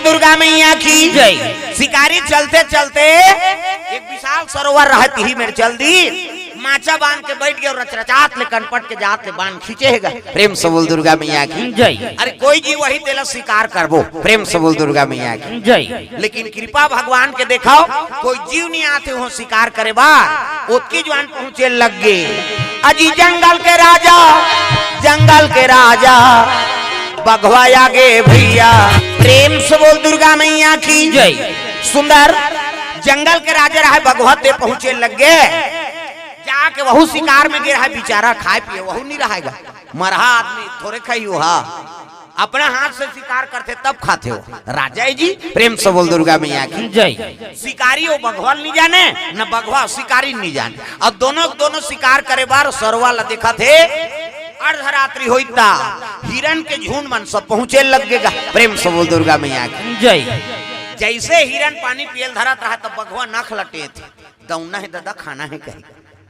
दुर्गा मैया की जय। शिकारी चलते चलते एक विशाल सरोवर रहती ही मेरे चल दी, माचा बांध के बैठ गए और रचरचात ले कनपट के जात ले बांध खींचेगा। प्रेम से बोल दुर्गा मैया की जय। अरे कोई जी वही तेला शिकार करबो, प्रेम से बोल दुर्गा मैया की जय। लेकिन कृपा भगवान के देखाओ कोई जीव नहीं आते हो शिकार करे बार ओतकी जवान पहुंचे लग गए। अजी जंगल के राजा, जंगल के राजा बघवा आगे भैया, प्रेम से बोल दुर्गा मैया की जय। सुंदर जंगल के राजा रहा बघवा ते पहुंचे लग गए, जाके वहू शिकार में गिरा है बेचारा, खाए पिए वहू नहीं रहेगा। मरहा आदमी थोड़े खाई हो, अपने हाथ से शिकार करते तब खाते हो। राजा जी प्रेम से बोल दुर्गा मैया की जय। शिकारी वो बघवा नहीं जाने न बघवा शिकारी नहीं जाने, अब दोनों शिकार करे बार सरवा ला देखा थे। अर्धरात्रि होता हिरण के झुंड मन सब पहुंचे लगेगा। प्रेम से बोल दुर्गा मैया की जय। जैसे हिरण पानी पियल धरत रहा तब बघवा नख लटे थे, दौना है दादा खाना है कहीं।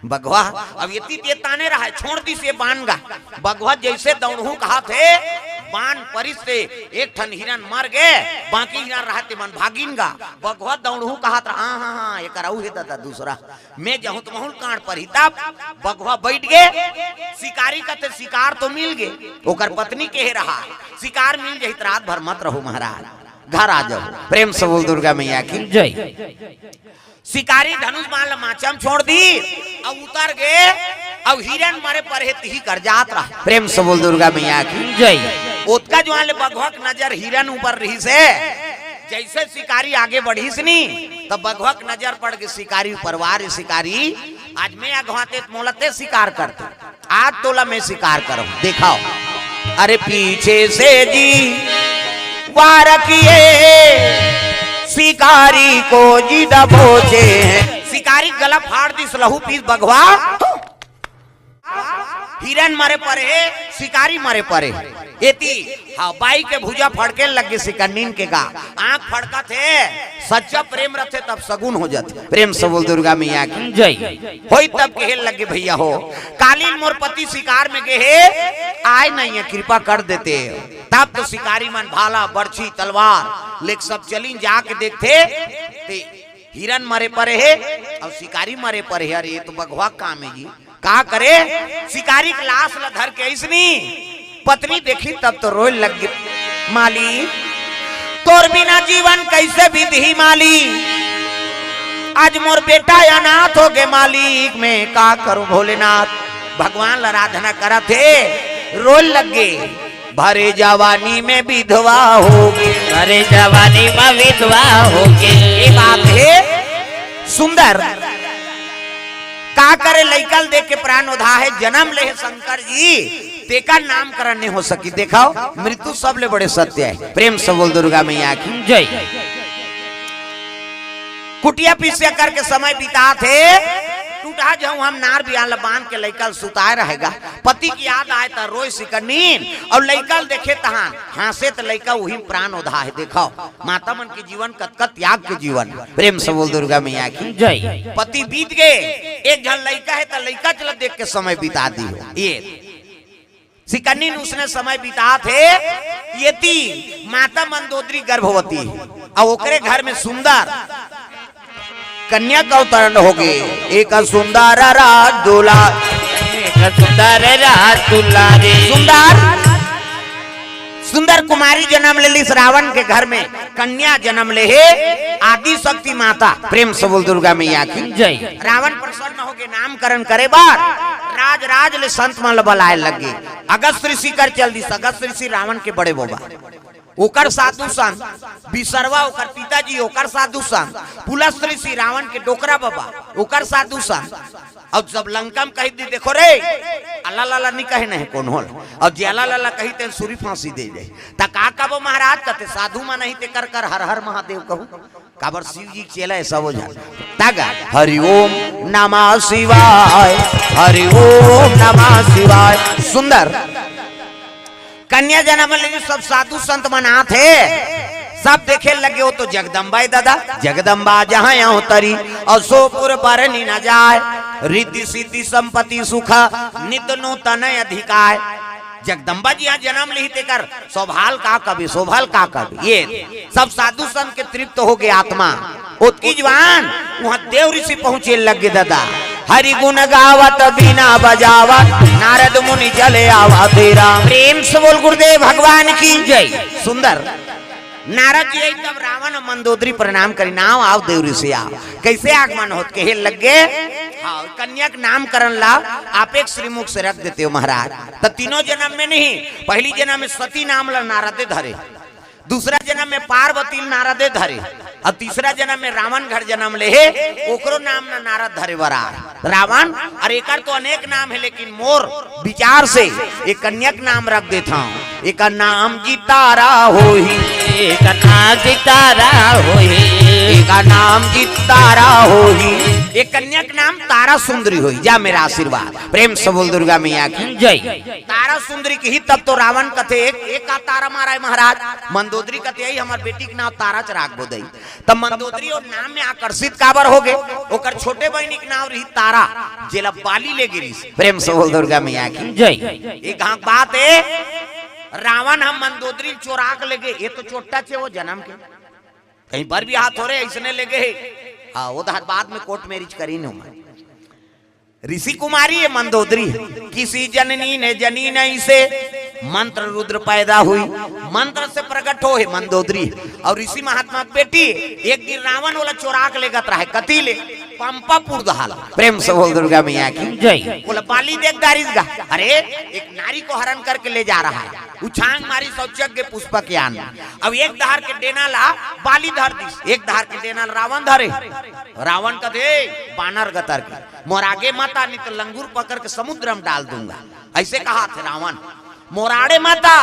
बघवा अब ये ताने रहा छोड़ दी से बान गा। बघवा जैसे दौड़ू कहा थे बान परिस से एक ठन हिरण मर गए, बाकी हिरण रहते मन भागिन गा। बघवा दौड़ू कहा था हाँ हाँ हाँ ये कराऊ है दादा दूसरा मैं जहूं तो महूल कांड पर ही तब बघवा बैठ गए। शिकारी कहते शिकार तो मिल गए, ओकर पत्नी के रहा शिकार मिल जाए रात भर मत रहो महाराज घर आ जाओ। प्रेम से बोल दुर्गा मैया की जय। शिकारी धनुष बाण माचम छोड़ दी अब उतर गए, अब हिरण मारे पर ही कर जात रहा। प्रेम से बोल दुर्गा मैया की जय। ओतका जो आले बघवा नजर हिरण ऊपर रही से, जैसे शिकारी आगे बढ़ी सनी तब बघवा नजर पड़ गई शिकारी परिवार। शिकारी आज मैं अगवाते मोलते शिकार करते, आज तोला मैं शिकार करूं दिखाओ। अरे पीछे से जी वार किए शिकारी को जी दबोचे हैं। शिकारी गला फाड़ दी लहू पीस बघवा, हिरण मरे परे शिकारी मरे परे। एती हाँ बाई के भुजा फड़के लगे शिकनीन के गा आंख फड़का थे। सच्चा प्रेम रखे तब सगुन हो जाते। प्रेम से बोल दुर्गा मैया की जय। होई तब कहे लगे भैया हो कालीन मोर पति शिकार में गए आए नहीं है कृपा कर देते। तब तो शिकारी मन भाला बर्छी तलवार लेक सब चली जाके देखते हिरण मरे परे है और शिकारी मरे परे है। अरे ये तो बघवा काम है जी का करे। शिकारी की लाश ला धर के इसनी पत्नी देखी तब तो रोए लग गई। माली तोर बिना जीवन कैसे बीती माली, आज मोर बेटा अनाथ हो गए मालिक मैं का करूं भोलेनाथ। भगवान आराधना करा थे रोए लग गए। भरे जवानी में विधवा होगे, भरे जवानी में विधवा होगे। ये बात है सुंदर का करे लइकल देख के प्राण उधा है। जन्म ले शंकर जी तेका नामकरण नहीं हो सकी। देखाओ मृत्यु सब ले बड़े सत्य है। प्रेम से बोल दुर्गा मैया की जय। कुटिया पीछे करके समय बिता थे टूटा जाऊं हम नार बियान बांध के लइकल सुताए रहेगा। पति की याद आए तो रोए सिकनीन और लइकल देखे तहां हासे तो लइका वही प्राण उधा है। देखो माता मन के जीवन कतकत त्याग के जीवन। प्रेम से बोल दुर्गा मैया की जय। पति बीत गए एक जन लइका है तो लइका चला देख के समय बिता दी हो। ये सिकनीन उसने समय बिता थे। ये माता मंदोदरी गर्भवती और ओकरे घर में सुंदर कन्या का अवतरण हो गए। एक सुंदर राज दूल्हा, एक सुंदर राज दूल्हा रे। सुंदर कुमारी जन्म ले ली रावण के घर में। कन्या जन्म ले है आदि शक्ति माता। प्रेम से बोल दुर्गा मैया की जय। रावण प्रसन्न हो गए नामकरण करे बार राज राज ले संत मन बलाए लगे। अगस्त ऋषि कर चल दी। अगस्त ऋषि रावण के बड़े बोबा ओकर साधु संत बिसरवा ओकर पिताजी ओकर साधु संत पुलस ऋषि रावण के डोकरा बाबा ओकर साधु संत। और जब लंका में कही दी देखो रे अल्लाह लाला नहीं कहे नहीं कौन होल और ज्याला लाला कही ते सूरी फांसी दे जाए तका कबो महाराज कहते साधु मा नहीं ते कर कर हर हर महादेव कहूं काबर शिव जी चेला ऐसा हो जाए तागा। हरि ओम नमः शिवाय, हरि ओम नमः शिवाय। सुंदर कन्या जन्म ले सब साधु संत मना थे सब देखे लगे हो तो जगदम्बा दादा जगदम्बा जहाँ यहाँ तरी और सोपुर बरनी न जाए रिद्धि सिद्धि संपत्ति सुख नित नूतन अधिकार। जगदम्बा जी यहाँ जन्म ली कर सौभाल का कवि शोभल का कवि। ये सब साधु संत के तृप्त हो गए आत्मा। उसकी जवान वहां देव ऋषि पहुंचे लगे दादा। हरि गुण गावत बीना बजावत नारद मुनि चले आवा तेरा। प्रेम से बोल गुरुदेव भगवान की जय। सुंदर नारद जी तब रावण और मंदोदरी प्रणाम करी नाव आओ देव ऋषि आओ। कैसे आगमन होत के लगे हाँ कन्या का नामकरण ला आप एक श्रीमुख से रख देते हो महाराज। तो तीनों जन्म में नहीं, पहली जन्म में सती नाम ला नारदे धरे, दूसरा जन्म में पार्वती नारदे धरे, और तीसरा जन्म में रावण घर जन्म ले है ओकरो नाम ना नारद धरे बरा रावण। और एक तो अनेक नाम है लेकिन मोर विचार से एक कन्या का नाम रख देता हूँ। एक नाम जी तारा होही, एक नाम जी तारा होही, एक नाम जी तारा होही। एक कन्या का नाम तारा सुंदरी हुई। जा मेरा आशीर्वाद प्रेम से बोल दुर्गा मैया की जय। तारा सुंदरी की ही तब तो रावण कथे एक का तारा मारा है महाराज। मंदोदरी कथे यही हमार बेटी के नाम तारा चराग बोदई। तब मंदोदरी और नाम में आकर्षित काबर हो गए। ओकर छोटे बहनी के नाम रही तारा जेला बाली ले गिरी। प्रेम से बोल दुर्गा मैया की जय। एक बात है रावण हम मंदोदरी चोरा के लेगे। ये तो छोटा छे वो जन्म के कहीं पर भी हाथ हो रहे इसने लेगे। हाँ वो बाद में कोर्ट मैरिज करी न ऋषि कुमारी है मंदोदरी। किसी जननी ने जनी नहीं से मंत्र रुद्र पैदा हुई, मंत्र से प्रकट हो है मंदोदरी। और ऋषि महात्मा बेटी एक दिन रावण वाला चोरा के लेगत रहा है कथी ले पंपापुर दहाल। प्रेम से बोल दुर्गा मैया की जय। बोला बाली देख दारिस। अरे एक नारी को हरण करके ले जा रहा है, उछांग मारी सौचक पुष्पक यान। अब एक दहार के डेना ला बाली धर दी, एक दहार के डेना रावण धरे। रावण कहे बानर गतर के मोर आगे माता नहीं तो लंगूर पकड़ के समुद्र में डाल दूंगा। ऐसे कहा थे रावण मोराड़े माता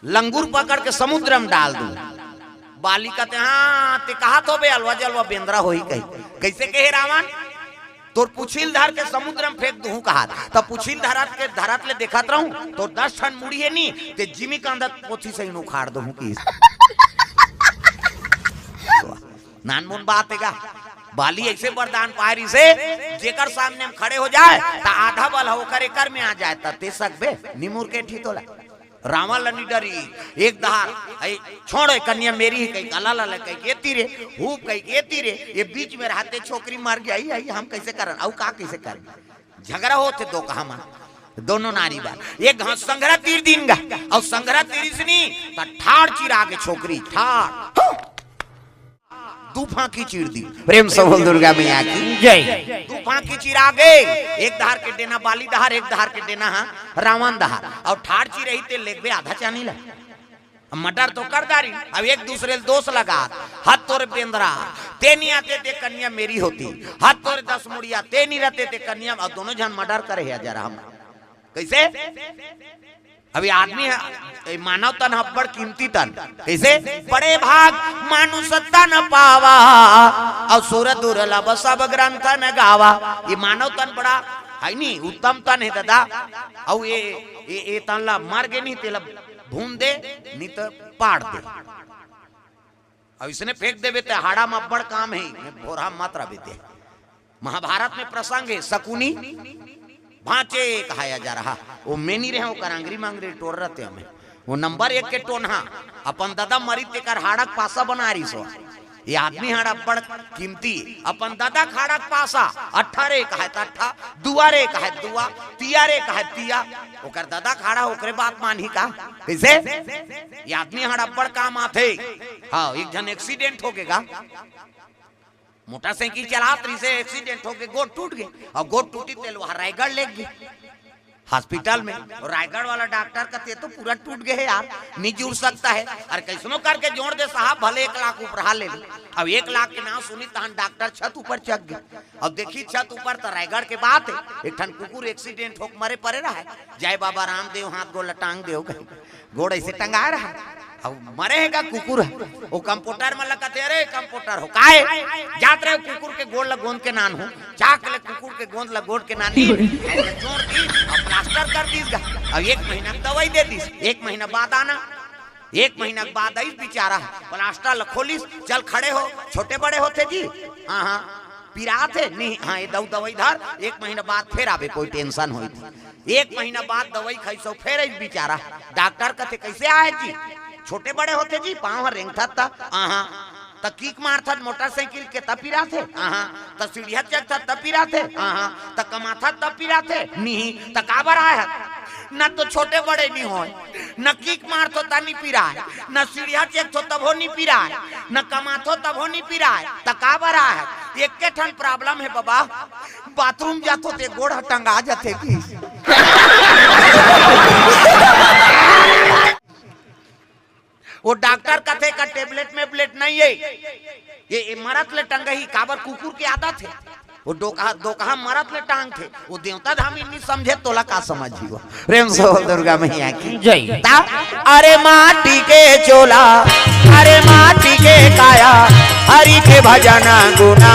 लंगूर पकड़ के समुद्र में डाल दूंगा। बाली कहते हाँ ते कहा तो बे अलवा जलवा बेंद्रा हो ही कही। कैसे कहे रावण तोर पुछिल धर के समुद्र में फेंक दूं कहा। तब पुछिल धरत ले देखत रहूं तो 10 टन मुड़ी है नी ते जिमी का अंदर पोथी से उखाड़ दूं की नानमुन बात है। बाली ऐसे वरदान पारी से जेकर सामने हम खड़े हो जाए ता आधा बल होकर एकर में आ जाए ते सकबे निमुर के ठीक होला। रावण लनी डरी एक दहार छोड़े कन्या मेरी ही कहीं गला ला कहीं के तीरे हूप कहीं के तीरे ये बीच में रहते छोकरी मार गई आई हम कैसे करन औ का कैसे कर झगड़ा होते दो कहा दोनों नारी बात एक घास संघरा तीर दिन गा और संघरा तीर इसनी ता ठाड़ चिरा के छोकरी ठाड़ तूफान की चीर दी। प्रेम से बोल दुर्गा मैया की जय। तूफान की चीर आ गए। एक दहार के देना बाली दहार, एक दहार के देना रावण दहार। और ठाड़ ची रही थे लेग आधा चानी ला मटर तो कर दारी। अब एक दूसरे दोष लगा हाथ तोरे बेंद्रा ते नहीं आते थे कन्या मेरी होती, हाथ तोरे 10 मुड़िया ते नहीं रहते थे कन्या। और दोनों जन मर्डर करे है जरा हम कैसे। अभी आदमी है मानव तन बड़ कीमती तन कैसे बड़े भाग मानुष तन पावा और सूर दुर्लभ सब ग्रंथ न गावा। ये मानव तन बड़ा है नी उत्तम तन है दादा। और ये तन ला मर गए नहीं तेला भून दे नहीं तो पाड़ दे। अब इसने फेंक देवे ते हाड़ा में बड़ काम है भोरा मात्रा बीते। महाभारत में प्रसंग है शकुनी भांचे कहाया जा रहा वो में नहीं रहे वो करांगरी मांगरी टोर रहते हमें वो नंबर 1 के टोनहा अपन दादा मरी तेकर हाड़क पासा बना रही सो। ये आदमी हाड़ा बड़ कीमती अपन दादा खाड़क पासा 18 कहे अट्ठा दुआरे कहे दुआ तियारे कहे तिया ओकर दादा खाड़ा ओकरे बात मानही का कैसे। ये आदमी हाड़ा बड़ काम आथे। हाँ एक जन एक्सीडेंट हो गएगा मोटरसाइकिल चलात रही से एक्सीडेंट हो गए गोड़ टूट गए और गोड़ टूटी तेल वहां रायगढ़ ले गए हॉस्पिटल में। और रायगढ़ वाला डॉक्टर कहते तो पूरा टूट गए यार नहीं जुड़ सकता है। और कैसनो करके जोड़ दे साहब भले 1 लाख ऊपर ले ली। अब 1 लाख के नाम सुनी तहन डॉक्टर छत ऊपर चढ़ गए। अब देखी छत ऊपर तो रायगढ़ के बात है एक ठन कुकुर एक्सीडेंट होकर मरे पड़े रहा है। जय बाबा रामदेव हाथ गोड़ टांग दे गोड़ ऐसे टंगा रहा अब मरे है का कुकुर है वो कंप्यूटर में लगाते अरे कंप्यूटर हो काहे जात रहे कुकुर के गोड़ ला गोंद के नान हो चाक ले कुकुर के गोंद ला गोड़ के नान जोड़ दी और प्लास्टर कर दी। अब 1 महीना दवाई दे दी 1 महीना बाद आना 1 महीना बाद आई बेचारा प्लास्टर खोलिस चल खड़े हो छोटे बड़े होते जी हाँ हाँ पिरा थे नहीं हाँ ये दवाई धर 1 महीना बाद फिर आवे कोई टेंशन हुई थी 1 महीना बाद दवाई खाई सो फिर बेचारा डॉक्टर कहते कैसे आए जी छोटे बड़े होते जी पाँव रेंगता था त किक मारता मोटरसाइकिल के तब पिरा थे त सीढ़िया चढ़ता तब पिरा थे त कमाथा तब पिरा थे नहीं त काबर आया न तो छोटे बड़े नहीं हो न किक मारतो ता नहीं पिराए न सीढ़िया चेक तो तब हो नहीं पिराए न कमाथो तब हो नहीं पिराए त काबर आया एक के ठन प्रॉब्लम है बाबा बाथरूम जातो ते गोड़ टंगा जाते की वो डॉक्टर कथे का टेबलेट में ब्लेट नहीं है ये मरत ले टंग ही काबर कुकुर के आदत है वो दोकहा मरत ले टांग थे वो देवता धाम इन्हीं समझे तोला का समझी वो प्रेम से दुर्गा मैया की जय। अरे माटी के चोला अरे माटी के काया हरि के भजना गुना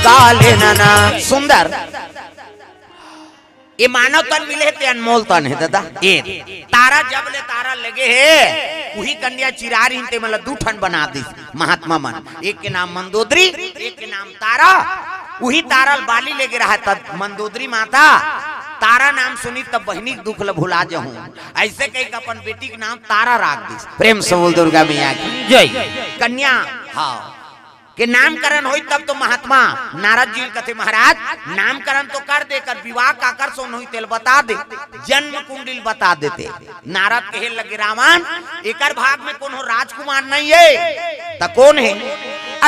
काले नना सुंदर ये मानव तन मिले थे अनमोल तन है दादा ये तारा जब ले तारा लगे है वही कन्या चिरारी हिंते मतलब 2 ठन बना दी महात्मा मन एक के नाम मंदोदरी एक के नाम तारा वही तारा बाली लेके रहा तब मंदोदरी माता तारा नाम सुनी तब बहनी दुख ल भुला जाऊं ऐसे कही अपन बेटी के नाम तारा रख दी प्रेम से बोल दुर्गा मैया की जय। कन्या हाँ के नामकरण हो तब तो महात्मा नारद जी कहते महाराज नामकरण तो कर दे कर विवाह का आकर्षण हुई तेल बता दे जन्म कुंडली बता देते नारद कहे लगे रावण एकर भाग में कौन हो राजकुमार नहीं है तो कौन है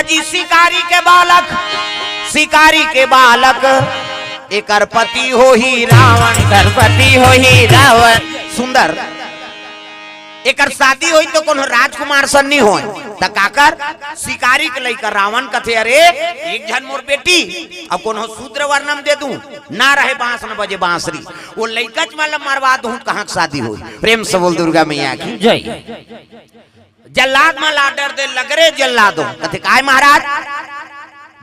अजी शिकारी के बालक एकर पति हो ही रावण करपति हो ही रावण सुंदर एकर शादी होई तो कोनो राजकुमार सन नहीं होय त काकर शिकारी के लइका रावण कथे अरे एक जन मोर बेटी अब कोनो शूद्र वर्णम दे दूं ना रहे बांस न बजे बांसुरी वो लइका च मतलब मरवा दूं कहां शादी होई प्रेम से बोल दुर्गा मैया की जय। जल्लाद में लाडर दे लगरे जल्लादो कथे काय महाराज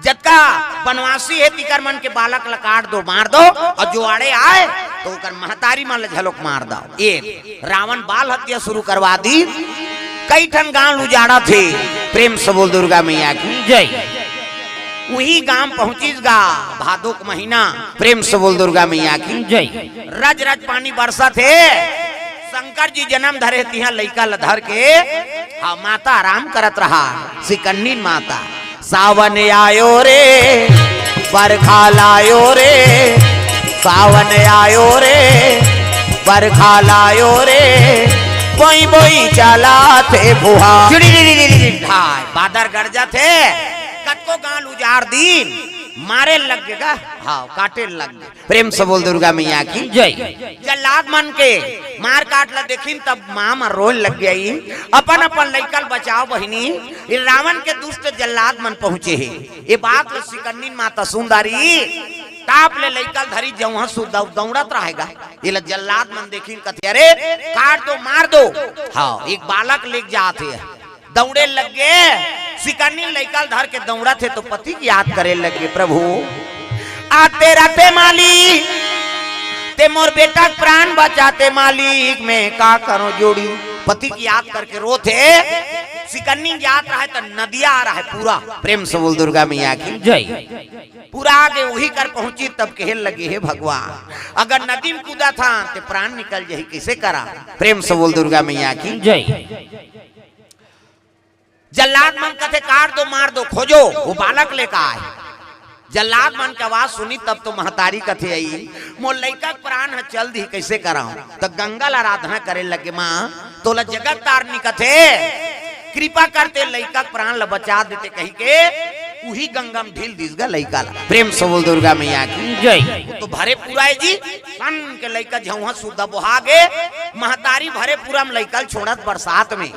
जत्का बनवासी है तिकर मन के बालक ला काट दो मार दो और जो आड़े आए तो कर महतारी मन झलोक मार दो एक रावण बाल हत्या शुरू करवा दी कई ठन गांव उजाड़ा थे प्रेम से बोल दुर्गा मैया की जय। वही गांव पहुंचीस गा भादो का महीना प्रेम से बोल दुर्गा मैया की जय। रज रज पानी बरसा थे शंकर जी जन्म धरे तिहा लइका लधर के हाँ माता आराम करत रहा सिकन्नी माता सावन आयो रे बरखा लायो रे सावन आयो रे बरखा लायो रे बोई बोई चला थे बुहा बादर गरजा थे कटको गाल उजार दीन मारे लग गएगा हाँ काटे लग गए प्रेम से बोल दुर्गा मैया की जय। जल्लाद मन के मार काट ला देखिन तब मामा रोल लग गई अपन अपन लइकल बचाओ बहिनी रावण के दुष्ट जल्लाद मन पहुंचे है ये बात सिकन्नी माता सुंदरी टाप ले लइकल धरी जवहां दौड़त रहेगा ये जल्लाद मन देखिन कथे अरे काट दो मार दो हाँ एक बालक लेके जाते दौड़े लग गए सिकन्नी लइकल धर के दौड़ा थे तो पति की याद करे लगे प्रभु आते रहते मालिक ते मोर बेटा प्राण बचाते मालिक मैं का करूं जोड़ी पति की याद करके रोते सिकन्नी याद रहा है तो नदिया आ रहा है पूरा प्रेम से बोल दुर्गा मैया की जय। पूरा आगे वही कर पहुंची तब कहे लगे है भगवान अगर नदी में कूदा था तो प्राण निकल जाए कैसे करा प्रेम से बोल दुर्गा मैया की जय। जल्लाद मन कथे काट दो मार दो खोजो वो बालक लेकर आए जल्लाद मन की आवाज सुनी तब तो महतारी कथे आई मोर लइका प्राण है चल दी कैसे कराऊं तो गंगा ला आराधना करे लगे माँ तोला जगत तारनी कथे कृपा करते लइका प्राण ला बचा देते कही के वही गंगा में ढील दिस गा लइका ला प्रेम से बोल दुर्गा मैया की जय। तो भरे पूरा है जी सन के लइका झौहा सुधा बोहा गे महतारी भरे पूरा में लइका छोड़त बरसात में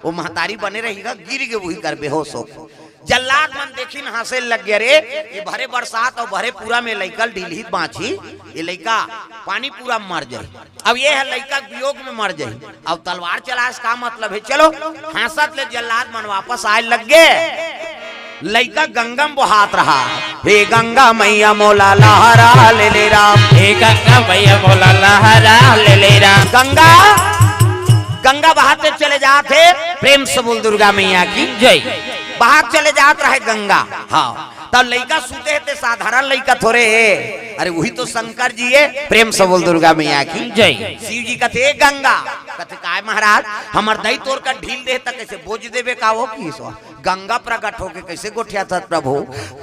वो महतारी बने रहेगा गिर के वही कर बेहोश हो जल्लाद मन देखी हंसे लग गया रे ये भरे बरसात और भरे पूरा में लइकल ढीलहित बाछी ये लइका पानी पूरा मर जाए अब ये है लइका वियोग में मर जाए अब तलवार चला इसका मतलब है चलो हंसत ले जल्लाद मन वापस आए लग गए लइका गंगा में बहात रहा हे गंगा मैया मोला लहरा ले राम हे गंगा मैया मोला लहरा ले राम गंगा बहाते चले जाते प्रेम से बोल दुर्गा मैया की जय। बाहर चले जात रहे गंगा हाँ तब लड़का सूते है साधारण लड़का थोड़े है, अरे वही तो शंकर जी है। प्रेम से बोल दुर्गा मैया की जय। शिव जी कहते गंगा, कहते काय महाराज हमर दही तोड़ कर ढील दे तक कैसे बोझ देवे का वो की सो गंगा प्रकट होके कैसे गोठिया था प्रभु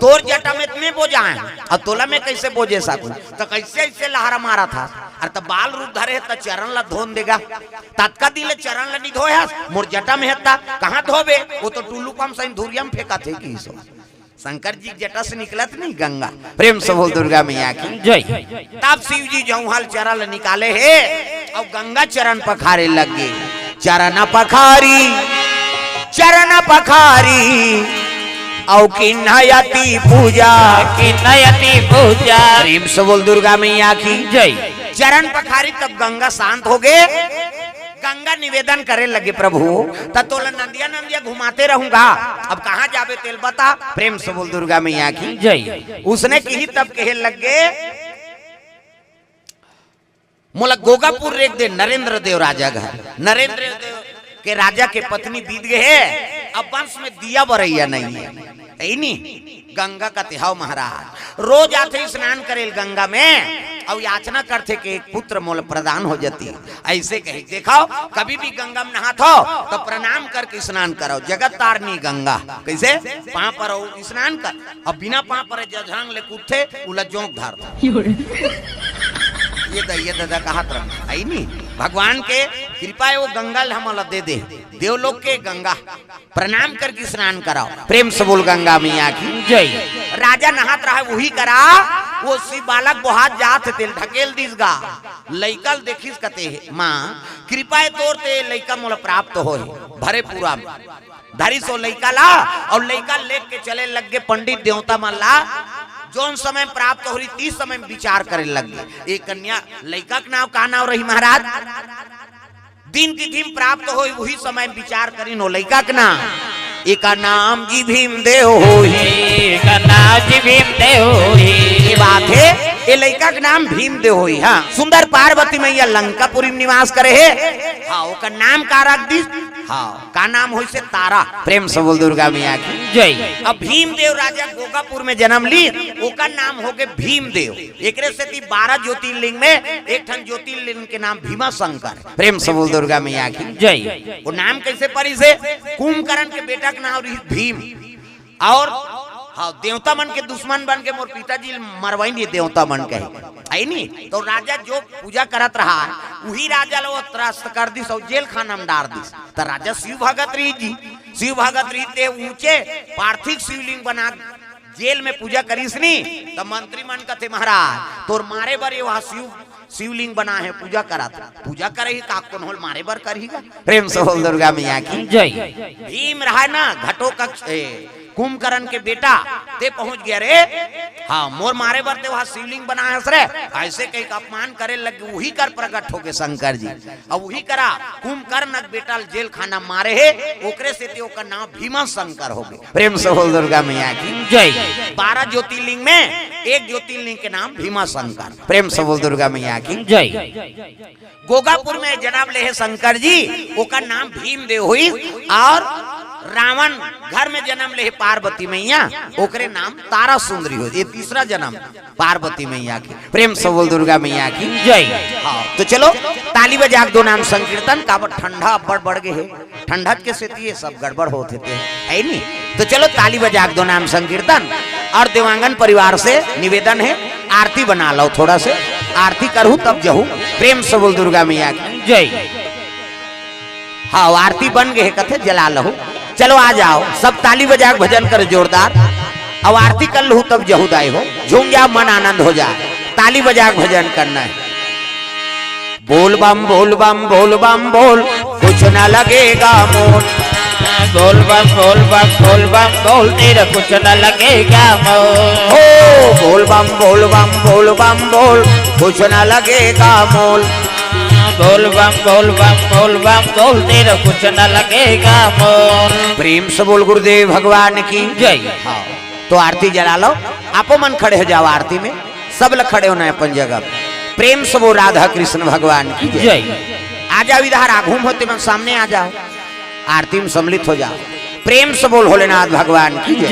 तोर जटा में इतने बोझा है और तोला में कैसे बोझे साकू तो कैसे ऐसे लहरा मारा था। अरे तब बाल रूप धरे है तो चरण ला धोन देगा, तत्का दिले चरण ला नहीं धोया मोर जटा में है कहाँ धोबे, वो तो टुल्लू पम सही धुरिया में फेंका थे की सो शंकर जी जटा से निकलत नहीं गंगा। प्रेम से बोल दुर्गा मैया की जय। तब शिव जी जौहल चरण निकाले है और गंगा चरण पखारे लग गए। चरण पखारी औ किन्नयति पूजा प्रेम से बोल दुर्गा मैया की जय। चरण पखारी तब गंगा शांत हो गए। गंगा निवेदन करे लगे प्रभु तोला नंदिया घुमाते रहूंगा, अब कहाँ जावे तेल बता। प्रेम से बोल दुर्गा मैया की जय। उसने की तब कहे लगे मोला गोगापुर रेख दे नरेंद्र देव राजा घर, नरेंद्र देव के राजा के पत्नी बीत गए है, अब वंश में दिया बरैया नहीं है नहीं। गंगा का तिहाव महाराज रोज आते स्नान करे गंगा में और याचना करते कि एक पुत्र मोल प्रदान हो जाती है। ऐसे कहे देखो कभी भी गंगा में नहात हो तो प्रणाम करके स्नान करो, जगत तारनी गंगा कैसे पाँव पर स्नान कर और बिना पाँव पर जझंग ले कूदते उला जोंक धारता ये दादा कहा आई नहीं भगवान के कृपा है वो गंगा हमला दे दे देवलोक के गंगा प्रणाम करके स्नान कराओ। प्रेम से बोल गंगा मैया की जय। राजा नहात रहा वही करा वो शिव बालक बोहात जात तेल ढकेल दिसगा लइकल देखिस कते माँ कृपा तोरते लइका मोला प्राप्त हो भरे पूरा धरी सो लइका ला और लइका लेके चले लग गए पंडित देवता मल्ला जोन समय प्राप्त हो रही 30 समय विचार करे लग गए। एक कन्या लइका का नाव का नाव रही महाराज दिन तिथि प्राप्त हो वही समय विचार करी नो लइका का नाम एक नाम जी भीमदेव ये बात है ये लड़का का नाम भीमदेव होई। हाँ सुंदर पार्वती मैया लंकापुरी में निवास करे है। हाँ ओका नाम का रख दी हाँ का नाम हो से तारा। प्रेम से बोल दुर्गा मैया की जय। अब भीमदेव राजा गोगापुर में जन्म ली ओका नाम हो गए भीमदेव। एक से 12 ज्योतिर्लिंग में एक ठन ज्योतिर्लिंग के नाम भीमा शंकर। प्रेम से बोल दुर्गा मैया की जय। वो नाम कैसे परी से कुंभकर्ण के बेटा का नाम भीम और हाँ देवता मन के दुश्मन बन के मोर पिताजी मरवाई नहीं देवता मन के आई नहीं तो राजा जो पूजा करत रहा वही राजा लो त्रस्त कर दिस और जेल खाना में डाल दिस। तो राजा शिव भगत रही जी शिव भगत रही ते ऊंचे पार्थिव शिवलिंग बना जेल में पूजा करीस नी तो मंत्री मन का थे महाराज तोर मारे बर वहाँ शिवलिंग बना है पूजा करा पूजा करे ही का कौन होल मारे बर करेगा। प्रेम से बोल दुर्गा मैया की जय। भीम रहा ना घटो कक्ष कुंभकर्ण के बेटा ते पहुंच गया रे हाँ मोर मारे बर ते वहाँ शिवलिंग बना है रे ऐसे कहीं का अपमान करे लगे वही कर प्रकट हो के शंकर जी अब वही करा कुंभकर्ण बेटा जेल खाना मारे है ओकरे से ते ओकर नाम भीमा शंकर हो गए। प्रेम से बोल दुर्गा मैया की जय। 12 ज्योतिर्लिंग में एक ज्योतिर्लिंग के नाम भीमा शंकर। प्रेम से बोल दुर्गा मैया की जय। गोगापुर में जनाब ले है शंकर जी ओकर नाम भीमदेव हुई और रावण घर में जन्म ले पार्वती मैया ओकरे नाम तारा सुंदरी हो। ये तीसरा जन्म पार्वती मैया की। प्रेम से बोल दुर्गा मैया की जय। हाँ तो चलो ताली बजा दो नाम संकीर्तन का ठंडा बढ़ गए है ठंडा के से ये सब गड़बड़ होते थे है नहीं तो चलो ताली बजा दो नाम संकीर्तन और देवांगन परिवार से निवेदन है आरती बना लो थोड़ा से आरती करूँ तब जहू। प्रेम से बोल दुर्गा मैया की जय। हाँ आरती बन गए कथे जला लहू चलो आ जाओ सब ताली बजा भजन कर जोरदार अब आरती कर लू तब जहूदाई हो झूम जा मन आनंद हो जाए ताली बजा भजन करना है। बोल बम बोल बम बोल बम बोल कुछ न लगेगा मोल बोल बम बोल बम बोल बम बोल तेरा कुछ न लगेगा मोल हो बोल बम बोल बम बोल बम बोल कुछ न लगेगा मोल बोल बम बोल बम बोल बम बोल तेरा कुछ न लगेगा मोल। प्रेम से बोल गुरुदेव भगवान की जय। हाँ तो आरती जला लो आपो मन खड़े हो जाओ आरती में सब लोग खड़े होना है अपन जगह। प्रेम से बोल राधा कृष्ण भगवान की जय। आ जाओ इधर आघूम होते मन सामने आ जाओ आरती में सम्मिलित हो जाओ। प्रेम से बोल भोलेनाथ भगवान की जय।